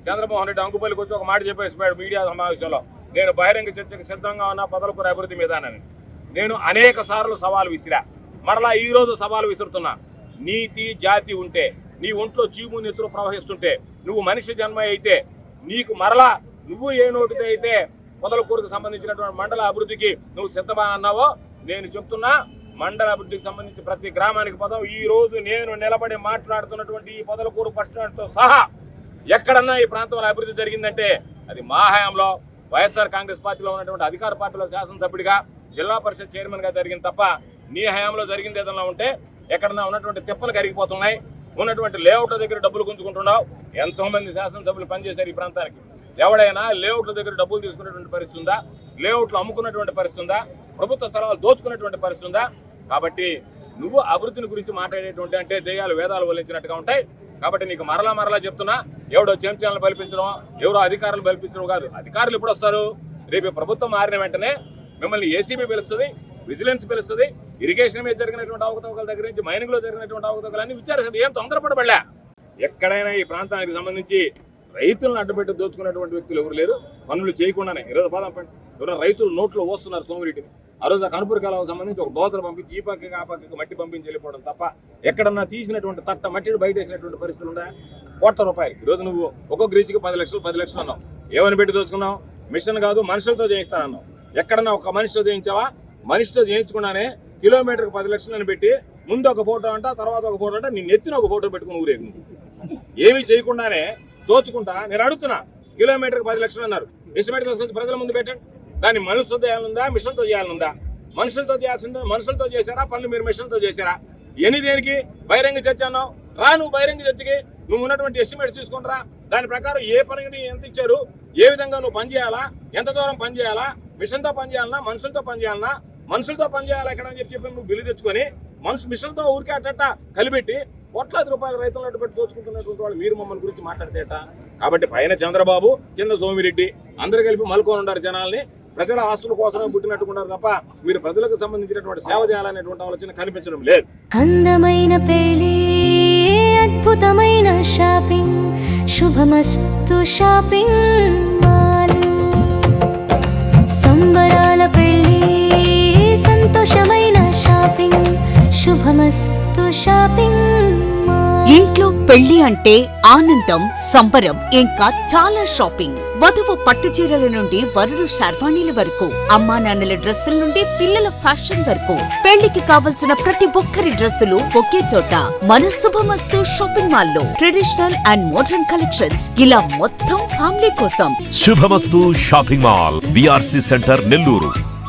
చంద్రమోహన్ రెడ్డి అంకుపల్లికి వచ్చి ఒక మాట చెప్పేసిపోయాడు మీడియా సమావేశంలో, నేను బహిరంగ చర్చకు సిద్ధంగా ఉన్న పొదలకూరు అభివృద్ధి మీదనని. నేను అనేక సార్లు సవాలు విసిరా, మరలా ఈ రోజు సవాలు విసురుతున్నా. నీతి జాతి ఉంటే, నీ ఒంట్లో చీము నెత్తురు ప్రవహిస్తుంటే, నువ్వు మనిషి జన్మ అయితే, నీకు మరలా నువ్వు ఏ నోటితో అయితే పొదలకూరుకు సంబంధించినటువంటి మండల అభివృద్ధికి నువ్వు సిద్ధమా అన్నావో, నేను చెప్తున్నా మండల అభివృద్ధికి సంబంధించి ప్రతి గ్రామానికి పోదాం. ఈ రోజు నేను నిలబడి మాట్లాడుతున్నటువంటి ఈ పొదలకూరు బస్ స్టాండ్తో సహా ఎక్కడన్నా ఈ ప్రాంతంలో అభివృద్ధి జరిగిందంటే అది మా హయాంలో వైఎస్ఆర్ కాంగ్రెస్ పార్టీలో ఉన్నటువంటి అధికార పార్టీలో శాసనసభ్యుడిగా, జిల్లా పరిషత్ చైర్మన్గా జరిగింది తప్ప, నీ హయాంలో జరిగింది ఏదన్నా ఉంటే ఎక్కడన్నా ఉన్నటువంటి తిప్పలు కరిగిపోతున్నాయి, ఉన్నటువంటి లేఅవుట్ల దగ్గర డబ్బులు గుంజుకుంటున్నావు. ఎంతోమంది శాసనసభ్యులు పనిచేశారు ఈ ప్రాంతానికి. ఎవడైనా లేఅవుట్ల దగ్గర డబ్బులు తీసుకునేటువంటి పరిస్థితి ఉందా? లేఅవుట్లు అమ్ముకున్నటువంటి పరిస్థితి ఉందా? ప్రభుత్వ స్థలాలు దోచుకునేటువంటి పరిస్థితి ఉందా? కాబట్టి నువ్వు అభివృద్ధిని గురించి మాట్లాడేటువంటి అంటే దెయ్యాలు వేదాలు వల్లించినట్టుగా ఉంటాయి. కాబట్టి నీకు మరలా చెప్తున్నా, ఎవడో చెంచాలను బలిపించడం, ఎవరో అధికారులు బలిపించడం కాదు. అధికారులు ఎప్పుడు వస్తారు? రేపు ప్రభుత్వం మారిన వెంటనే మిమ్మల్ని ఏసీబీ పిలుస్తుంది, విజిలెన్స్ పిలుస్తుంది, ఇరిగేషన్ మీద జరిగినటువంటి అవకతవకల దగ్గర నుంచి మైనింగ్ లో జరిగినటువంటి అవకతవకలన్నీ విచారిస్తుంది. ఏం తొందరపడబడలే. ఎక్కడైనా ఈ ప్రాంతానికి సంబంధించి రైతులను అడ్డుపెట్టి దోచుకున్నటువంటి వ్యక్తులు ఎవరు లేరు. పనులు చేయకుండానే ఈరోజు ఎవరైనా రైతులు నోట్లో వస్తున్నారు సోమిరెడ్డిని. ఆ రోజు ఆ కనుపూరు కాలువకు సంబంధించి ఒక దోతలు పంపించి ఈ పక్కకి ఆ పక్కకి మట్టి పంపించి వెళ్ళిపోవడం తప్ప ఎక్కడన్నా తీసినటువంటి తట్ట మట్టిని బయట వేసినటువంటి పరిస్థితులు ఉందా? ₹1,00,00,000 ఈరోజు నువ్వు ఒక్కొక్క రీచ్కి 10 లక్షలు అన్నావు. ఏమని పెట్టి దోచుకున్నావు? మిషన్ కాదు, మనుషులతో చేయిస్తానన్నావు. ఎక్కడన్నా ఒక మనిషితో చేయించావా? మనిషితో చేయించుకున్నానే కిలోమీటర్కి 10 లక్షలని పెట్టి ముందు ఒక ఫోటో అంట, తర్వాత ఒక ఫోటో అంట, నేను ఎత్తిన ఒక ఫోటో పెట్టుకుని ఊరేగు. ఏమీ చేయకుండానే దోచుకుంటా. నేను అడుగుతున్నా, కిలోమీటర్కి 10 లక్షలు అన్నారు, ఎస్టిమేట్ తీసుకొచ్చి ప్రజల ముందు పెట్టండి. దాన్ని మనుషులతో చేయాలనుందా, మిషన్తో చేయాలనుందా? మనుషులతో చేయాల్సిందా? మనుషులతో చేశారా? పనులు మీరు మిషన్తో చేశారా? ఎన్ని దేనికి బహిరంగ చర్చ అన్నావు? రా, నువ్వు బహిరంగ చర్చకి నువ్వు ఉన్నటువంటి ఎస్టిమేట్స్ తీసుకుని రా. దాని ప్రకారం ఏ పనికి ఎంత ఇచ్చారు, ఏ విధంగా నువ్వు పని చేయాలా, ఎంత దూరం పని చేయాలా, మిషన్తో పని చేయాలన్నా, మనుషులతో పని చేయాలన్నా? మనుషులతో పని చేయాలి ఎక్కడ అని చెప్పి నువ్వు బిల్లు తెచ్చుకొని మిషన్తో ఊరికే అట్ట కలిపెట్టి ₹1,00,000 రైతులను అడ్డు పెట్టి దోచుకుంటున్నటువంటి వాళ్ళు మీరు మమ్మల్ని గురించి మాట్లాడితేట. కాబట్టి పైన చంద్రబాబు, కింద సోమిరెడ్డి అందరు కలిపి మలుకొని ఉండారు జనాల్ని. ప్రజల ఆస్తుల కోసమే పుట్టినట్టుకున్నారు తప్ప మీరు ప్రజలకు సంబంధించినటువంటి సేవ చేయాలనేటువంటి ఆలోచన కనిపించడం లేదు. అందమైన పెళ్లి, అద్భుతమైన షాపింగ్, శుభమస్తు షాపింగ్ మాల్. సంబరాల పెళ్లి, సంతోషమైన షాపింగ్, శుభమస్తు షాపింగ్ మాల్. ఇంట్లో పెళ్లి అంటే ఆనందం, సంబరం, ఇంకా చాలా షాపింగ్. వధువు పట్టు చీరల నుండి వరుడు షర్వాణీల వరకు, అమ్మా నాన్నల డ్రెస్సుల నుండి పిల్లల ఫ్యాషన్ వరకు, పెళ్లికి కావలసిన ప్రతి ఒక్కరి డ్రెస్సులు ఒకే చోట మన శుభమస్తు షాపింగ్ మాల్ లో. ట్రెడిషనల్ అండ్ మోడర్న్ కలెక్షన్స్, ఇలా మొత్తం ఫ్యామిలీ కోసం. శుభమస్తు shopping mall, VRC centre, Nellore.